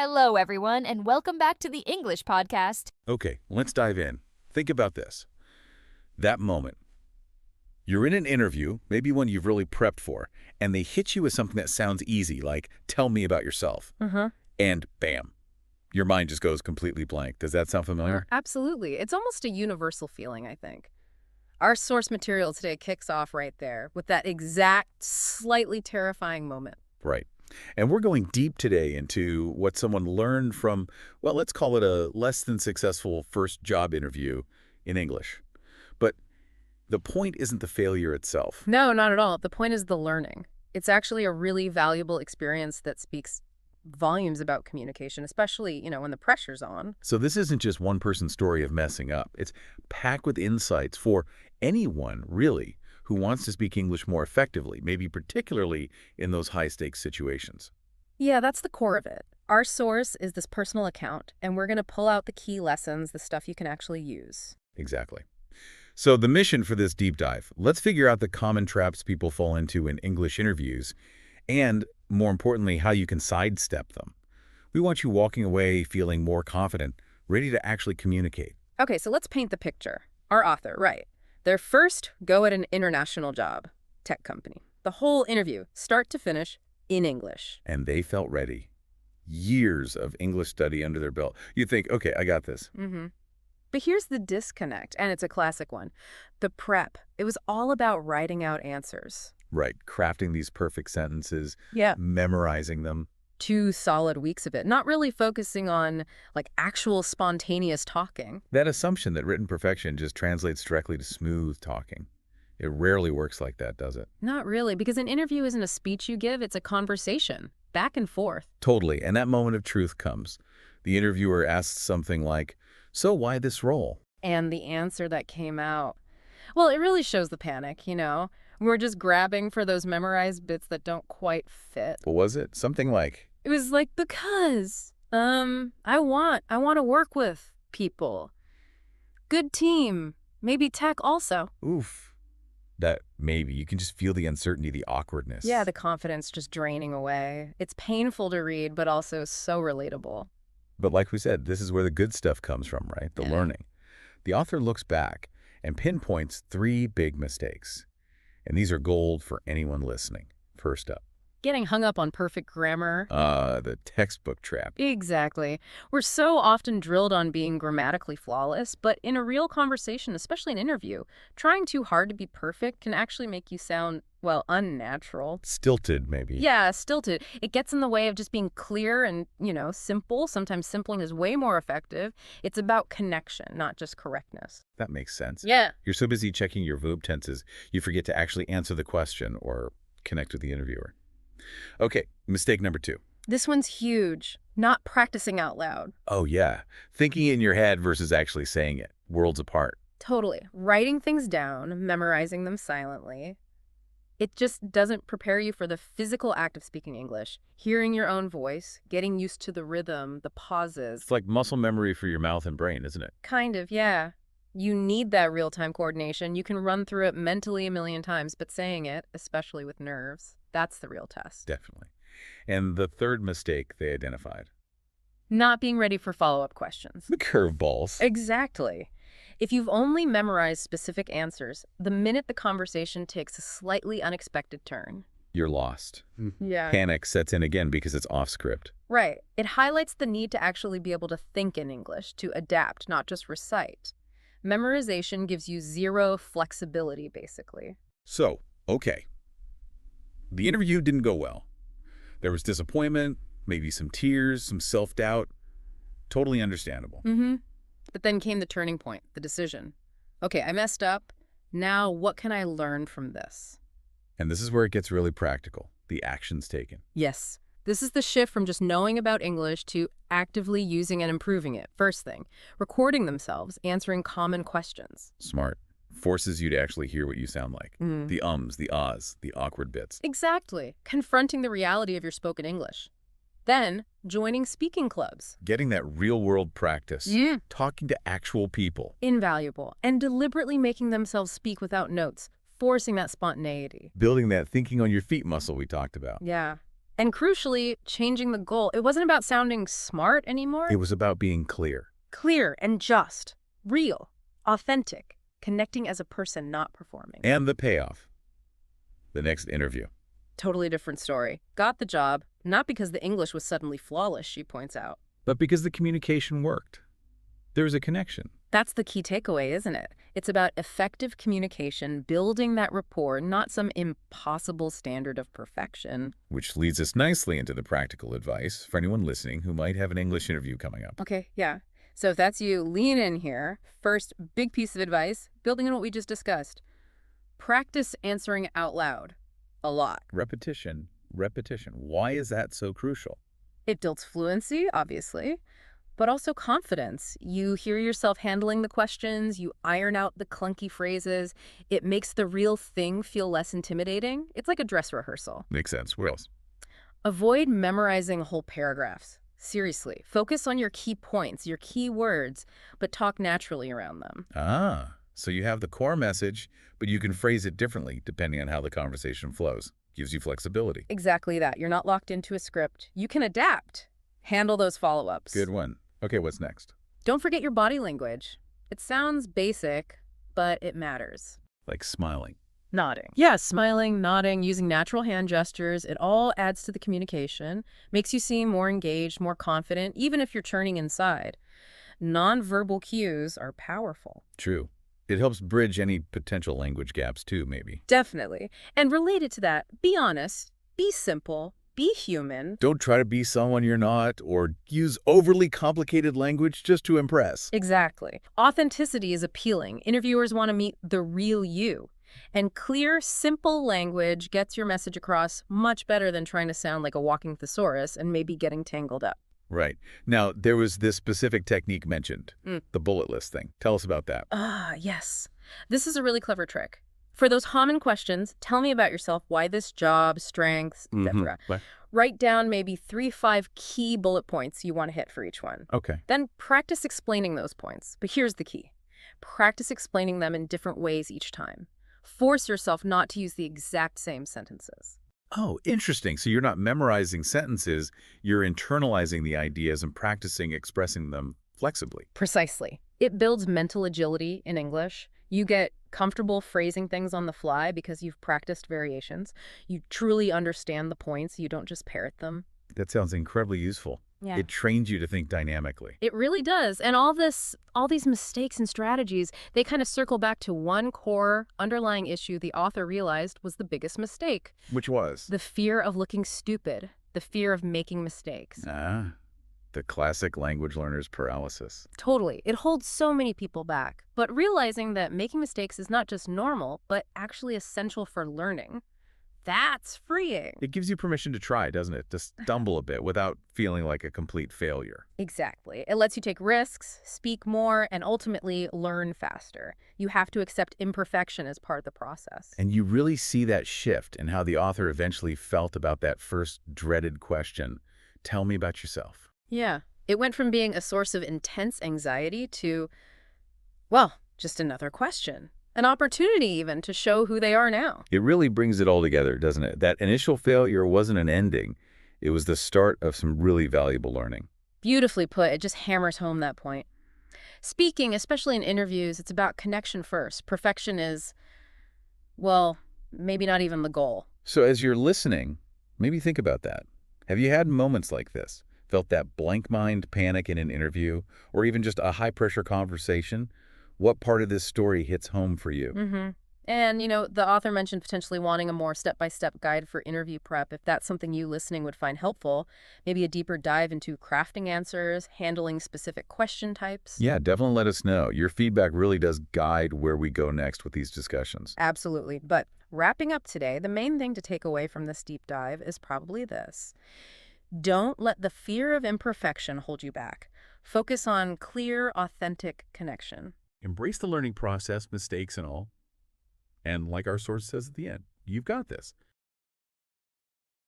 Hello, everyone, and welcome back to the English podcast. Okay, let's dive in. Think about this. That moment. You're in an interview, maybe one you've really prepped for, and they hit you with something that sounds easy, like, tell me about yourself. And bam, your mind just goes completely blank. Does that sound familiar? Absolutely. It's almost a universal feeling, I think. Our source material today kicks off right there with that exact, slightly terrifying moment. Right. And we're going deep today into what someone learned from, well, let's call it a less than successful first job interview in English. But the point isn't the failure itself. No, not at all. The point is the learning. It's actually a really valuable experience that speaks volumes about communication, especially, when the pressure's on. So this isn't just one person's story of messing up. It's packed with insights for anyone, really, who wants to speak English more effectively, maybe particularly in those high-stakes situations. Yeah, that's the core of it. Our source is this personal account, and we're going to pull out the key lessons, the stuff you can actually use. Exactly. So the mission for this deep dive, let's figure out the common traps people fall into in English interviews, and, more importantly, how you can sidestep them. We want you walking away feeling more confident, ready to actually communicate. Okay, so let's paint the picture. Our author, right. Their first go at an international job, tech company. The whole interview, start to finish, in English. And they felt ready. Years of English study under their belt. You think, okay, I got this. But here's the disconnect, and it's a classic one. The prep. It was all about writing out answers. Right, crafting these perfect sentences, Yeah. memorizing them. 2 solid weeks of it, not really focusing on, actual spontaneous talking. That assumption that written perfection just translates directly to smooth talking. It rarely works like that, does it? Not really, because an interview isn't a speech you give, it's a conversation, back and forth. Totally, and that moment of truth comes. The interviewer asks something like, so why this role? And the answer that came out, well, it really shows the panic, We're just grabbing for those memorized bits that don't quite fit. What was it? Something like, It was because, I want to work with people. Good team. Maybe tech also. oof. That maybe. You can just feel the uncertainty, the awkwardness. Yeah, the confidence just draining away. It's painful to read, but also so relatable. But like we said, this is where the good stuff comes from, right? The learning. The author looks back and pinpoints 3 big mistakes. And these are gold for anyone listening. First up. Getting hung up on perfect grammar. The textbook trap. Exactly. We're so often drilled on being grammatically flawless, but in a real conversation, especially an interview, trying too hard to be perfect can actually make you sound, unnatural. Stilted, maybe. Yeah, stilted. It gets in the way of just being clear and, simple. Sometimes simpling is way more effective. It's about connection, not just correctness. That makes sense. Yeah. You're so busy checking your verb tenses, you forget to actually answer the question or connect with the interviewer. Okay, mistake number 2. This one's huge. Not practicing out loud. Oh, yeah. Thinking in your head versus actually saying it. Worlds apart. Totally. Writing things down, memorizing them silently. It just doesn't prepare you for the physical act of speaking English. Hearing your own voice, getting used to the rhythm, the pauses. It's like muscle memory for your mouth and brain, isn't it? Kind of, yeah. You need that real-time coordination. You can run through it mentally a million times, but saying it, especially with nerves, that's the real test. Definitely. And the third mistake they identified. Not being ready for follow-up questions. The curveballs. Exactly. If you've only memorized specific answers, the minute the conversation takes a slightly unexpected turn. You're lost. Yeah. Panic sets in again because it's off script. Right. It highlights the need to actually be able to think in English, to adapt, not just recite. Memorization gives you 0 flexibility, basically. So, okay. The interview didn't go well. There was disappointment, maybe some tears, some self-doubt. Totally understandable. But then came the turning point, the decision. Okay, I messed up. Now, what can I learn from this? And this is where it gets really practical, the actions taken. Yes. This is the shift from just knowing about English to actively using and improving it. First thing, recording themselves, answering common questions. Smart. Forces you to actually hear what you sound like. The ums, the ahs, the awkward bits. Exactly. Confronting the reality of your spoken English. Then, joining speaking clubs. Getting that real-world practice. Talking to actual people. Invaluable. And deliberately making themselves speak without notes, forcing that spontaneity. Building that thinking on your feet muscle we talked about. Yeah. And crucially, changing the goal. It wasn't about sounding smart anymore. It was about being clear. Clear and just, real, authentic, connecting as a person, not performing. And the payoff. The next interview. Totally different story. Got the job, not because the English was suddenly flawless, she points out. But because the communication worked. There was a connection. That's the key takeaway, isn't it? It's about effective communication, building that rapport, not some impossible standard of perfection. Which leads us nicely into the practical advice for anyone listening who might have an English interview coming up. Okay, yeah. So if that's you, lean in here. First, big piece of advice, building on what we just discussed. Practice answering out loud. A lot. Repetition. Repetition. Why is that so crucial? It builds fluency, obviously, but also confidence. You hear yourself handling the questions, you iron out the clunky phrases. It makes the real thing feel less intimidating. It's like a dress rehearsal. Makes sense. Where else? Avoid memorizing whole paragraphs. Seriously, focus on your key points, your key words, but talk naturally around them. Ah, so you have the core message, but you can phrase it differently depending on how the conversation flows. Gives you flexibility. Exactly that. You're not locked into a script. You can adapt. Handle those follow-ups. Good one. Okay, what's next? Don't forget your body language. It sounds basic, but it matters. Like smiling. Nodding. Yeah, smiling, nodding, using natural hand gestures. It all adds to the communication, makes you seem more engaged, more confident, even if you're churning inside. Nonverbal cues are powerful. True. It helps bridge any potential language gaps too, maybe. Definitely. And related to that, be honest, be simple, be human. Don't try to be someone you're not or use overly complicated language just to impress. Exactly. Authenticity is appealing. Interviewers want to meet the real you. And clear, simple language gets your message across much better than trying to sound like a walking thesaurus and maybe getting tangled up. Right. Now, there was this specific technique mentioned, the bullet list thing. Tell us about that. Ah, yes. This is a really clever trick. For those common questions, tell me about yourself, why this job, strengths, etc. Write down maybe 3-5 key bullet points you want to hit for each one. Okay. Then practice explaining those points. But here's the key. Practice explaining them in different ways each time. Force yourself not to use the exact same sentences. Oh, interesting. So you're not memorizing sentences, you're internalizing the ideas and practicing expressing them flexibly. Precisely. It builds mental agility in English. You get comfortable phrasing things on the fly because you've practiced variations. You truly understand the points. You don't just parrot them. That sounds incredibly useful. Yeah. It trains you to think dynamically. It really does. And all these mistakes and strategies, they kind of circle back to one core underlying issue the author realized was the biggest mistake. Which was? The fear of looking stupid, the fear of making mistakes. The classic language learner's paralysis. Totally. It holds so many people back. But realizing that making mistakes is not just normal, but actually essential for learning, that's freeing. It gives you permission to try, doesn't it? To stumble a bit without feeling like a complete failure. Exactly. It lets you take risks, speak more, and ultimately learn faster. You have to accept imperfection as part of the process. And you really see that shift in how the author eventually felt about that first dreaded question. Tell me about yourself. Yeah. It went from being a source of intense anxiety to, well, just another question. An opportunity even to show who they are now. It really brings it all together, doesn't it? That initial failure wasn't an ending. It was the start of some really valuable learning. Beautifully put. It just hammers home that point. Speaking, especially in interviews, it's about connection first. Perfection is, well, maybe not even the goal. So as you're listening, maybe think about that. Have you had moments like this? Felt that blank mind panic in an interview, or even just a high-pressure conversation? What part of this story hits home for you? And, the author mentioned potentially wanting a more step-by-step guide for interview prep. If that's something you listening would find helpful, maybe a deeper dive into crafting answers, handling specific question types. Yeah, definitely let us know. Your feedback really does guide where we go next with these discussions. Absolutely. But wrapping up today, the main thing to take away from this deep dive is probably this. Don't let the fear of imperfection hold you back. Focus on clear, authentic connection. Embrace the learning process, mistakes and all. And like our source says at the end, you've got this.